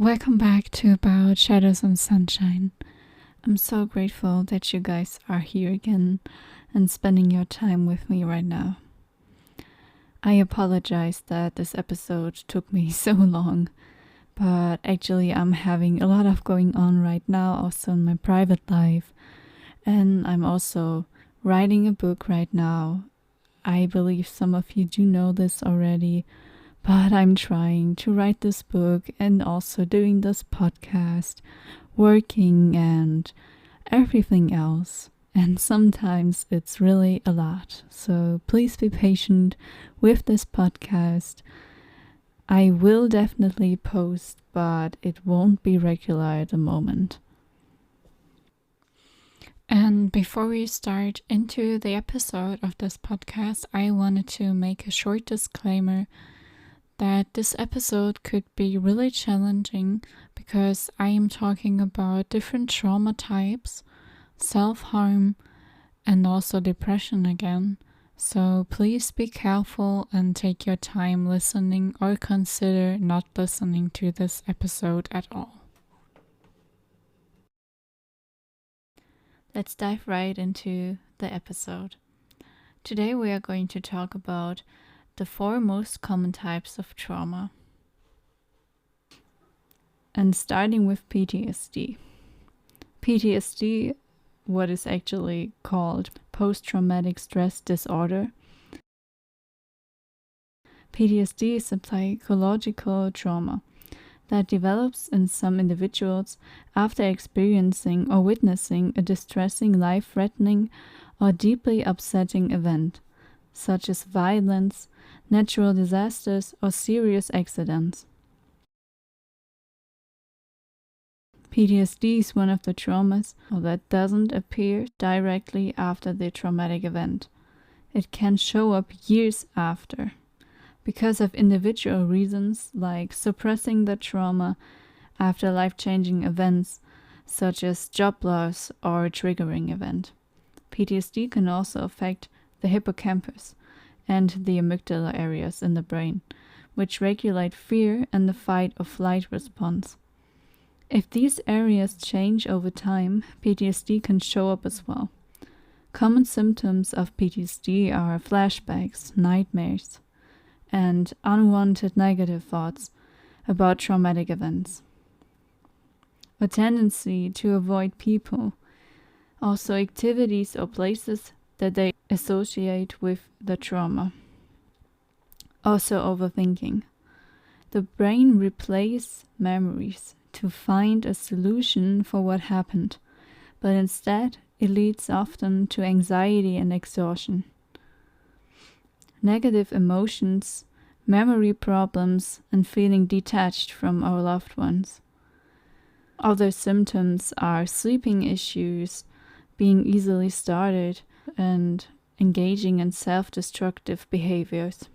Welcome back to About Shadows and Sunshine. I'm so grateful that you guys are here again and spending your time with me right now. I apologize that this episode took me so long, but actually I'm having a lot of going on right now, also in my private life, and I'm also writing a book right now. I believe some of you do know this already, but I'm trying to write this book and also doing this podcast, working and everything else. And sometimes it's really a lot. So please be patient with this podcast. I will definitely post, but it won't be regular at the moment. And before we start into the episode of this podcast, I wanted to make a short disclaimer that this episode could be really challenging because I am talking about different trauma types, self-harm, and also depression again. So please be careful and take your time listening or consider not listening to this episode at all. Let's dive right into the episode. Today we are going to talk about the 4 most common types of trauma. And starting with PTSD. PTSD, what is actually called post-traumatic stress disorder. PTSD is a psychological trauma that develops in some individuals after experiencing or witnessing a distressing, life-threatening, or deeply upsetting event, such as violence, natural disasters, or serious accidents. PTSD is one of the traumas that doesn't appear directly after the traumatic event. It can show up years after, because of individual reasons like suppressing the trauma after life-changing events, such as job loss or a triggering event. PTSD can also affect the hippocampus and the amygdala areas in the brain, which regulate fear and the fight or flight response. If these areas change over time, PTSD can show up as well. Common symptoms of PTSD are flashbacks, nightmares, and unwanted negative thoughts about traumatic events. A tendency to avoid people, also activities or places that they associate with the trauma. Also overthinking. The brain replays memories to find a solution for what happened, but instead it leads often to anxiety and exhaustion. Negative emotions, memory problems, and feeling detached from our loved ones. Other symptoms are sleeping issues, being easily startled, and engaging in self-destructive behaviors.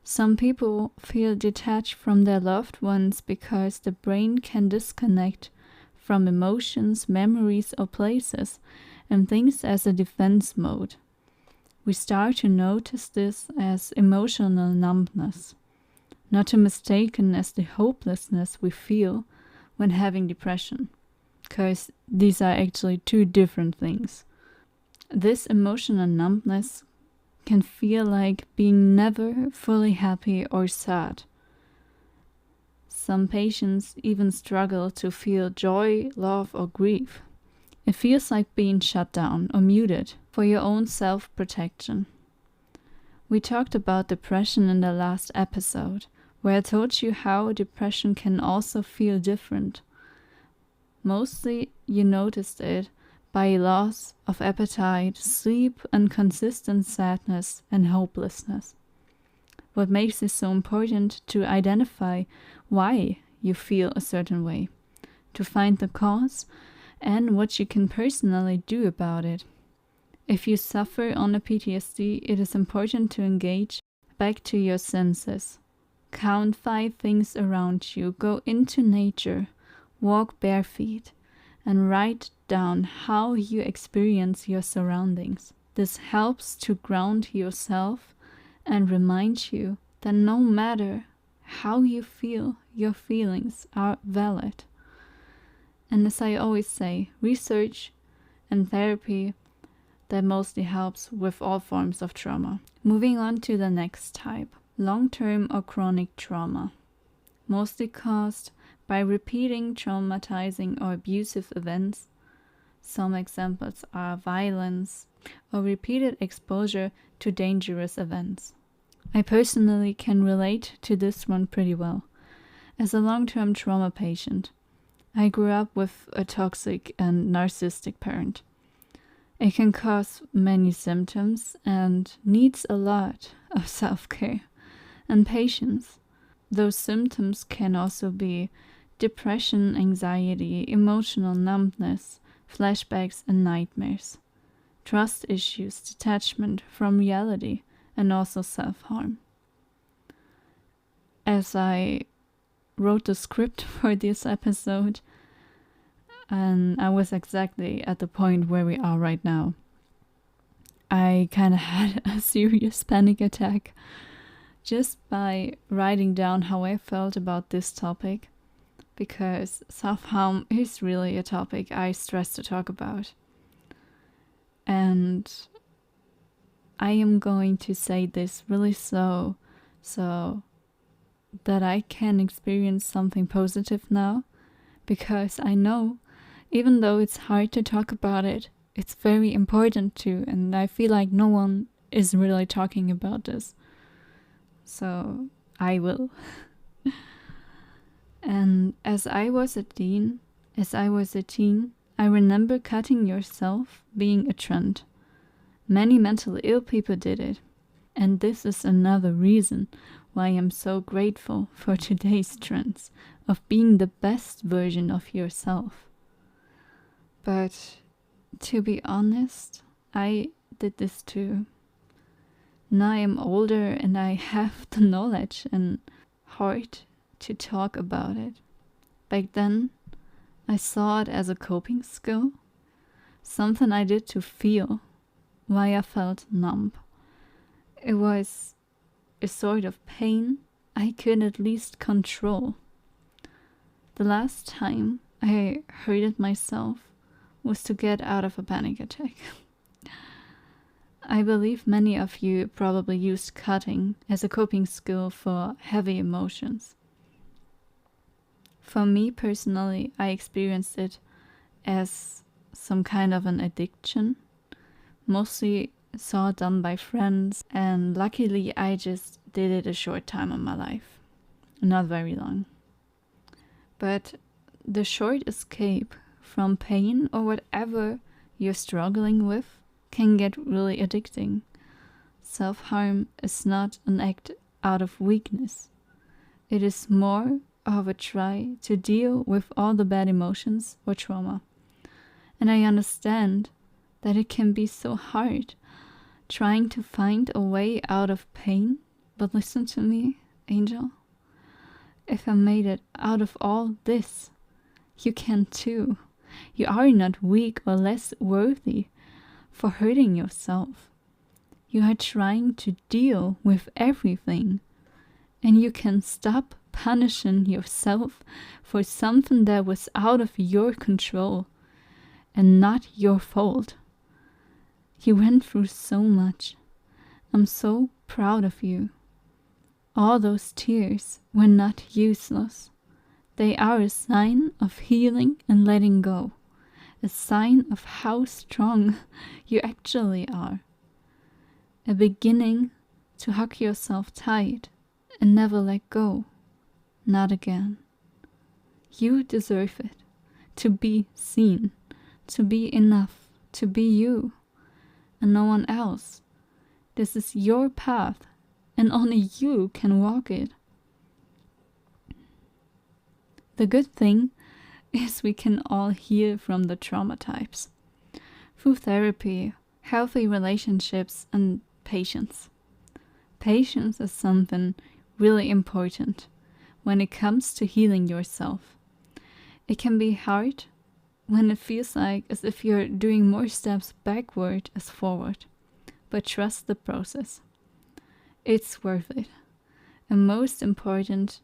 Some people feel detached from their loved ones because the brain can disconnect from emotions, memories, or places and thinks as a defense mode. We start to notice this as emotional numbness, not to mistaken as the hopelessness we feel when having depression, because these are actually 2 different things. This emotional numbness can feel like being never fully happy or sad. Some patients even struggle to feel joy, love, or grief. It feels like being shut down or muted for your own self-protection. We talked about depression in the last episode, where I told you how depression can also feel different. Mostly you noticed it by loss of appetite, sleep, and consistent sadness and hopelessness. What makes it so important to identify why you feel a certain way, to find the cause, and what you can personally do about it. If you suffer on a PTSD, it is important to engage back to your senses. Count 5 things around you, go into nature, walk bare feet, and write down how you experience your surroundings. This helps to ground yourself and remind you that no matter how you feel, your feelings are valid. And as I always say, research and therapy, that mostly helps with all forms of trauma. Moving on to the next type, long-term or chronic trauma, mostly caused by repeating traumatizing or abusive events. Some examples are violence or repeated exposure to dangerous events. I personally can relate to this one pretty well. As a long-term trauma patient, I grew up with a toxic and narcissistic parent. It can cause many symptoms and needs a lot of self-care and patience. Those symptoms can also be depression, anxiety, emotional numbness, flashbacks and nightmares, trust issues, detachment from reality, and also self-harm. As I wrote the script for this episode, and I was exactly at the point where we are right now. I kind of had a serious panic attack just by writing down how I felt about this topic, because self-harm is really a topic I stress to talk about. And I am going to say this really so that I can experience something positive now, because I know, even though it's hard to talk about it, it's very important to, and I feel like no one is really talking about this. So I will. And as I was a teen, I remember cutting yourself being a trend. Many mentally ill people did it. And this is another reason why I'm so grateful for today's trends of being the best version of yourself. But to be honest, I did this too. Now I am older and I have the knowledge and heart to talk about it. Back then, I saw it as a coping skill, something I did to feel why I felt numb. It was a sort of pain I could at least control. The last time I hurted myself was to get out of a panic attack. I believe many of you probably used cutting as a coping skill for heavy emotions. For me personally, I experienced it as some kind of an addiction, mostly saw it done by friends, and luckily I just did it a short time in my life, not very long. But the short escape from pain or whatever you're struggling with can get really addicting. Self-harm is not an act out of weakness. It is more of a try to deal with all the bad emotions or trauma. And I understand that it can be so hard trying to find a way out of pain, but listen to me, Angel. If I made it out of all this, you can too. You are not weak or less worthy for hurting yourself. You are trying to deal with everything, and you can stop punishing yourself for something that was out of your control and not your fault. You went through so much. I'm so proud of you. All those tears were not useless. They are a sign of healing and letting go. A sign of how strong you actually are. A beginning to hug yourself tight and never let go. Not again. You deserve it. To be seen. To be enough. To be you. And no one else. This is your path, and only you can walk it. The good thing is we can all heal from the trauma types through therapy, healthy relationships, and patience. Patience is something really important when it comes to healing yourself. It can be hard when it feels like as if you're doing more steps backward as forward, but trust the process. It's worth it. And most important,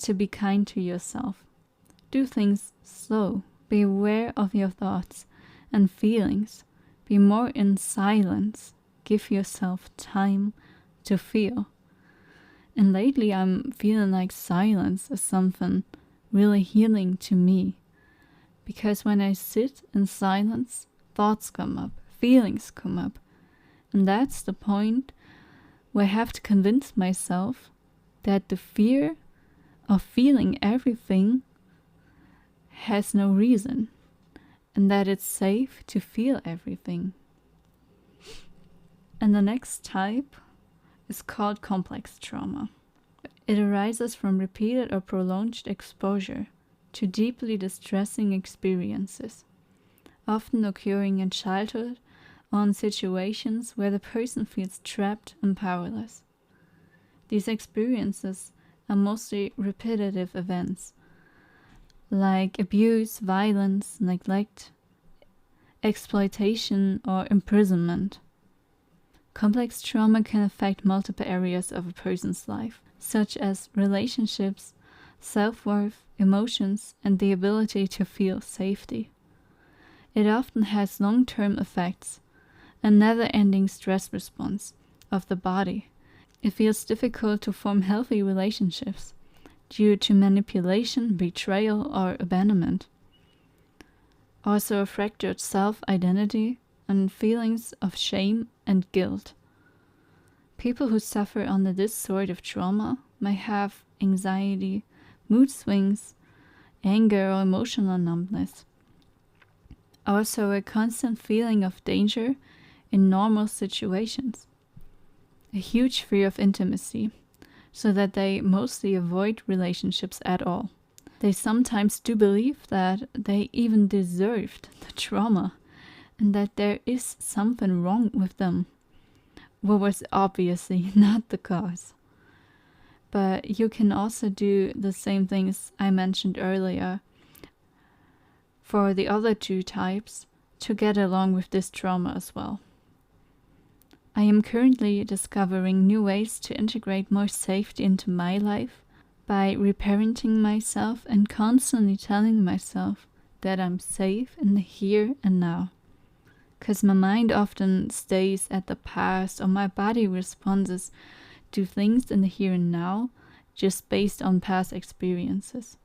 to be kind to yourself. Do things slow. Be aware of your thoughts and feelings. Be more in silence. Give yourself time to feel. And lately I'm feeling like silence is something really healing to me. Because when I sit in silence, thoughts come up, feelings come up. And that's the point where I have to convince myself that the fear of feeling everything has no reason, and that it's safe to feel everything. And the next type is called complex trauma. It arises from repeated or prolonged exposure to deeply distressing experiences, often occurring in childhood or in situations where the person feels trapped and powerless. These experiences are mostly repetitive events, like abuse, violence, neglect, exploitation, or imprisonment. Complex trauma can affect multiple areas of a person's life, such as relationships, self-worth, emotions, and the ability to feel safety. It often has long-term effects, a never-ending stress response of the body. It feels difficult to form healthy relationships due to manipulation, betrayal, or abandonment. Also a fractured self-identity and feelings of shame and guilt. People who suffer under this sort of trauma may have anxiety, mood swings, anger, or emotional numbness. Also a constant feeling of danger in normal situations. A huge fear of intimacy, so that they mostly avoid relationships at all. They sometimes do believe that they even deserved the trauma and that there is something wrong with them, what was obviously not the cause. But you can also do the same things I mentioned earlier for the other two types to get along with this trauma as well. I am currently discovering new ways to integrate more safety into my life by reparenting myself and constantly telling myself that I'm safe in the here and now. Because my mind often stays at the past, or my body responds to things in the here and now just based on past experiences.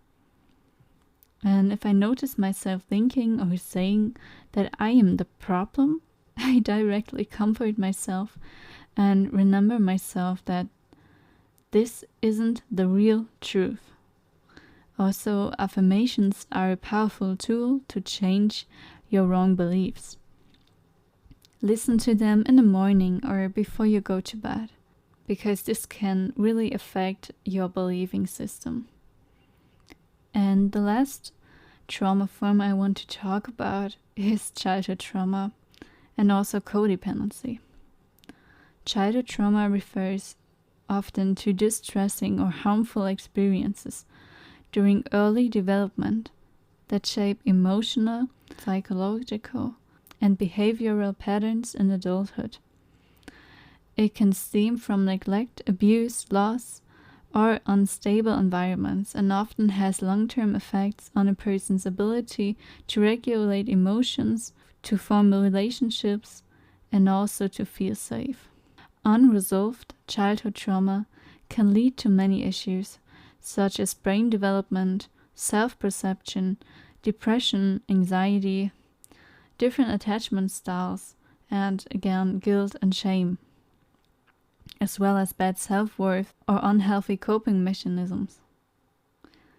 And if I notice myself thinking or saying that I am the problem, I directly comfort myself and remember myself that this isn't the real truth. Also, affirmations are a powerful tool to change your wrong beliefs. Listen to them in the morning or before you go to bed, because this can really affect your believing system. And the last trauma form I want to talk about is childhood trauma, and also codependency. Childhood trauma refers often to distressing or harmful experiences during early development that shape emotional, psychological, and behavioral patterns in adulthood. It can stem from neglect, abuse, loss, or unstable environments, and often has long-term effects on a person's ability to regulate emotions, to form relationships, and also to feel safe. Unresolved childhood trauma can lead to many issues, such as brain development, self-perception, depression, anxiety, different attachment styles, and again, guilt and shame, as well as bad self-worth or unhealthy coping mechanisms,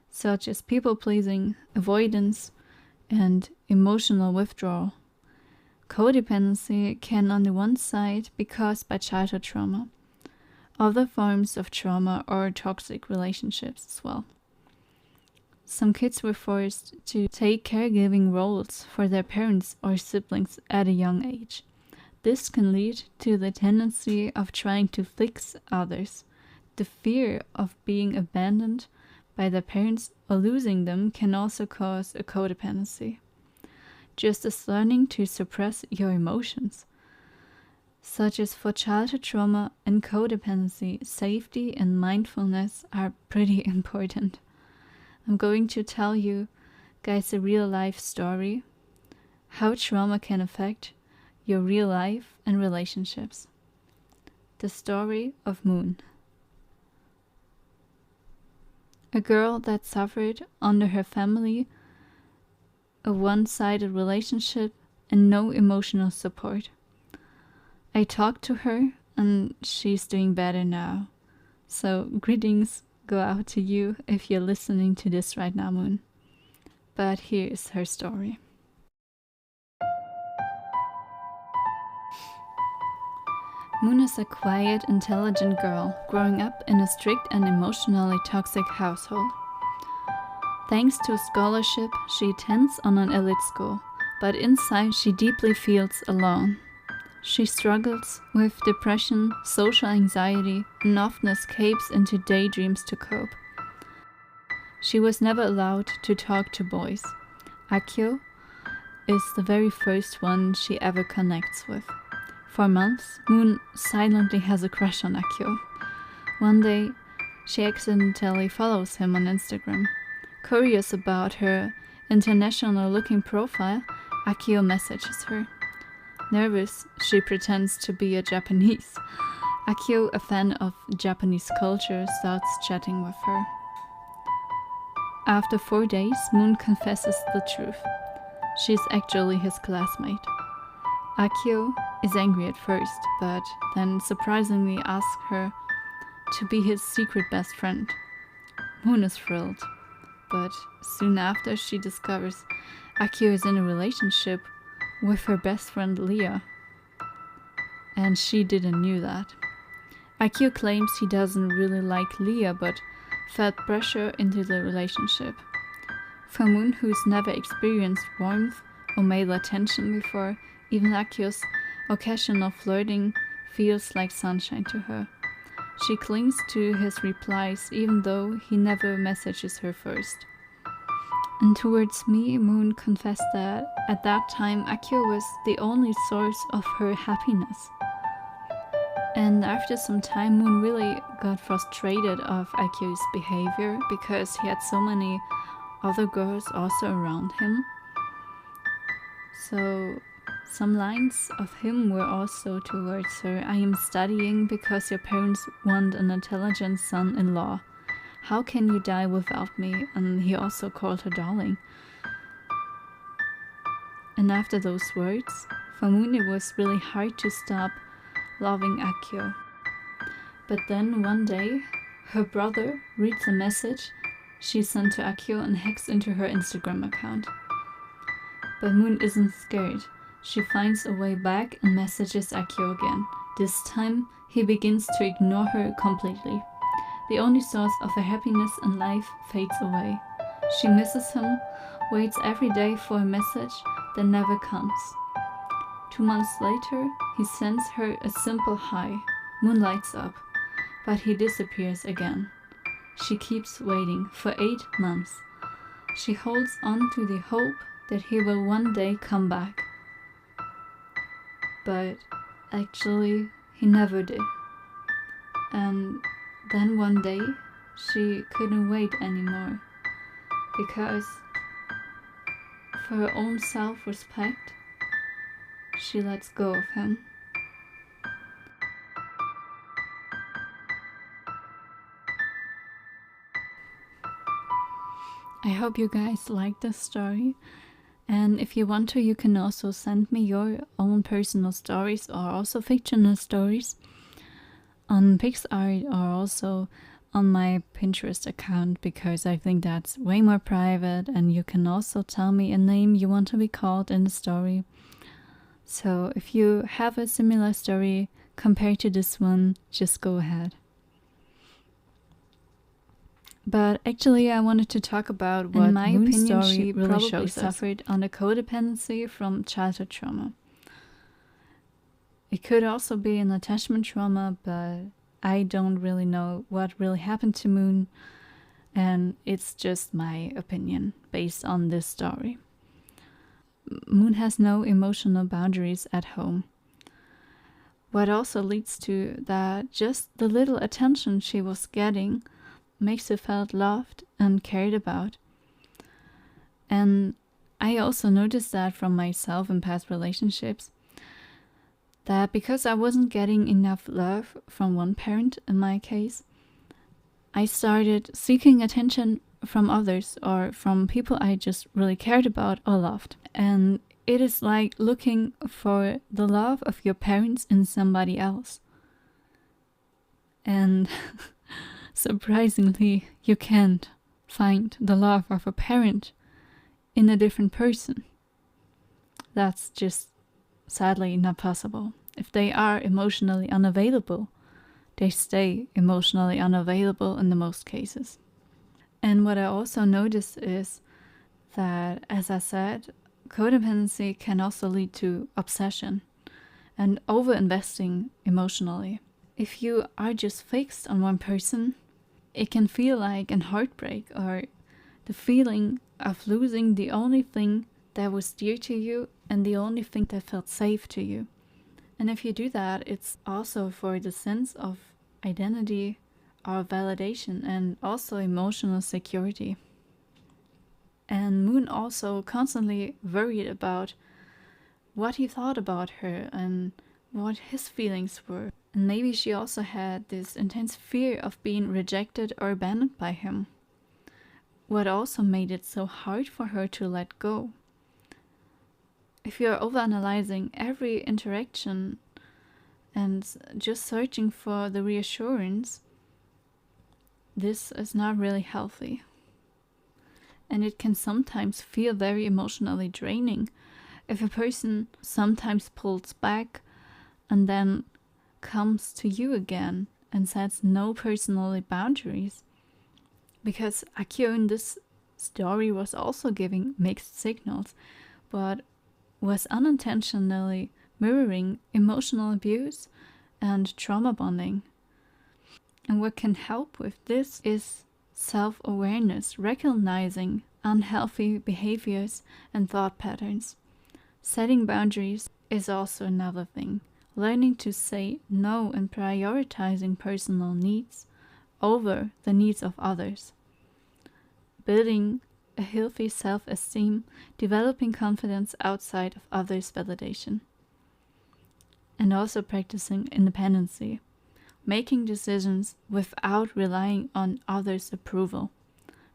such as people-pleasing, avoidance, and emotional withdrawal. Codependency can on the one side be caused by childhood trauma, other forms of trauma, or toxic relationships as well. Some kids were forced to take caregiving roles for their parents or siblings at a young age. This can lead to the tendency of trying to fix others. The fear of being abandoned by their parents or losing them can also cause a codependency, just as learning to suppress your emotions. Such as for childhood trauma and codependency, safety and mindfulness are pretty important. I'm going to tell you guys a real life story, how trauma can affect your real life and relationships. The story of Moon. A girl that suffered under her family, a one-sided relationship, and no emotional support. I talked to her and she's doing better now. So greetings go out to you if you're listening to this right now, Moon. But here's her story. Moon is a quiet, intelligent girl growing up in a strict and emotionally toxic household. Thanks to a scholarship, she attends on an elite school, but inside she deeply feels alone. She struggles with depression, social anxiety, and often escapes into daydreams to cope. She was never allowed to talk to boys. Akio is the very first one she ever connects with. For months, Moon silently has a crush on Akio. One day, she accidentally follows him on Instagram. Curious about her international-looking profile, Akio messages her. Nervous, she pretends to be a Japanese. Akio, a fan of Japanese culture, starts chatting with her. After 4 days, Moon confesses the truth. She's actually his classmate. Akio is angry at first, but then surprisingly asks her to be his secret best friend. Moon is thrilled, but soon after she discovers Akio is in a relationship with her best friend Leah. And she didn't know that. Akio claims he doesn't really like Leah, but felt pressure into the relationship. For Moon, who's never experienced warmth or male attention before, even Akio's occasional flirting feels like sunshine to her. She clings to his replies even though he never messages her first. And towards me, Moon confessed that at that time Akio was the only source of her happiness. And after some time, Moon really got frustrated of Akio's behavior because he had so many other girls also around him. So some lines of him were also towards her. I am studying because your parents want an intelligent son-in-law. How can you die without me? And he also called her darling. And after those words, for Moon it was really hard to stop loving Akio. But then one day, her brother reads a message she sent to Akio and hacks into her Instagram account. But Moon isn't scared. She finds a way back and messages Akio again. This time, he begins to ignore her completely. The only source of her happiness in life fades away. She misses him, waits every day for a message that never comes. 2 months later, he sends her a simple hi. Moon lights up, but he disappears again. She keeps waiting for 8 months. She holds on to the hope that he will one day come back. But actually, he never did. And then one day, she couldn't wait anymore, because for her own self-respect, she lets go of him. I hope you guys like this story, and if you want to, you can also send me your own personal stories or also fictional stories on PixArt or also on my Pinterest account, because I think that's way more private, and you can also tell me a name you want to be called in the story. So if you have a similar story compared to this one, just go ahead. But actually, I wanted to talk about what, in my opinion, story she really shows suffered under codependency from childhood trauma. It could also be an attachment trauma, but I don't really know what really happened to Moon, and it's just my opinion based on this story. Moon has no emotional boundaries at home. What also leads to that just the little attention she was getting makes you felt loved and cared about. And I also noticed that from myself in past relationships, that because I wasn't getting enough love from one parent in my case, I started seeking attention from others or from people I just really cared about or loved. And it is like looking for the love of your parents in somebody else. And surprisingly, you can't find the love of a parent in a different person. That's just sadly not possible. If they are emotionally unavailable, they stay emotionally unavailable in the most cases. And what I also noticed is that, as I said, codependency can also lead to obsession and over-investing emotionally. If you are just fixed on one person, it can feel like a heartbreak or the feeling of losing the only thing that was dear to you and the only thing that felt safe to you. And if you do that, it's also for the sense of identity or validation and also emotional security. And Moon also constantly worried about what he thought about her and what his feelings were. And maybe she also had this intense fear of being rejected or abandoned by him, what also made it so hard for her to let go. If you're overanalyzing every interaction and just searching for the reassurance, this is not really healthy. And it can sometimes feel very emotionally draining if a person sometimes pulls back and then comes to you again and sets no personal boundaries. Because Akio in this story was also giving mixed signals, but was unintentionally mirroring emotional abuse and trauma bonding. And what can help with this is self-awareness, recognizing unhealthy behaviors and thought patterns. Setting boundaries is also another thing. Learning to say no and prioritizing personal needs over the needs of others. Building a healthy self-esteem, developing confidence outside of others' validation. And also practicing independency, making decisions without relying on others' approval.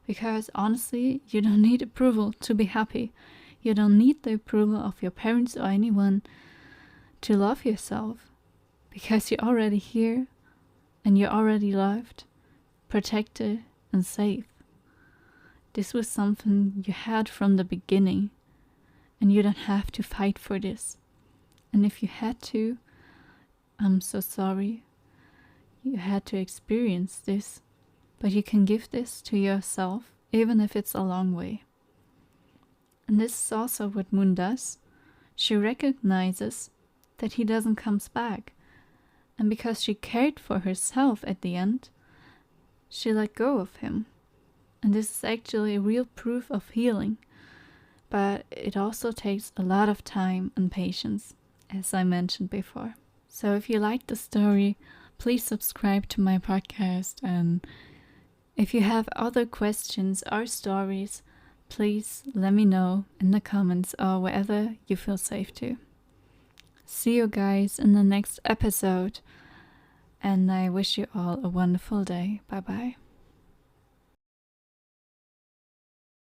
Because honestly, you don't need approval to be happy. You don't need the approval of your parents or anyone to love yourself. Because you're already here and you're already loved, protected, and safe. This was something you had from the beginning, and you don't have to fight for this. And if you had to, I'm so sorry. You had to experience this, but you can give this to yourself, even if it's a long way. And this is also what Moon does. She recognizes that he doesn't come back, and because she cared for herself at the end, she let go of him. And this is actually a real proof of healing, but it also takes a lot of time and patience, as I mentioned before. So if you liked the story, please subscribe to my podcast, and if you have other questions or stories, please let me know in the comments or wherever you feel safe to. See you guys in the next episode, and I wish you all a wonderful day. Bye bye.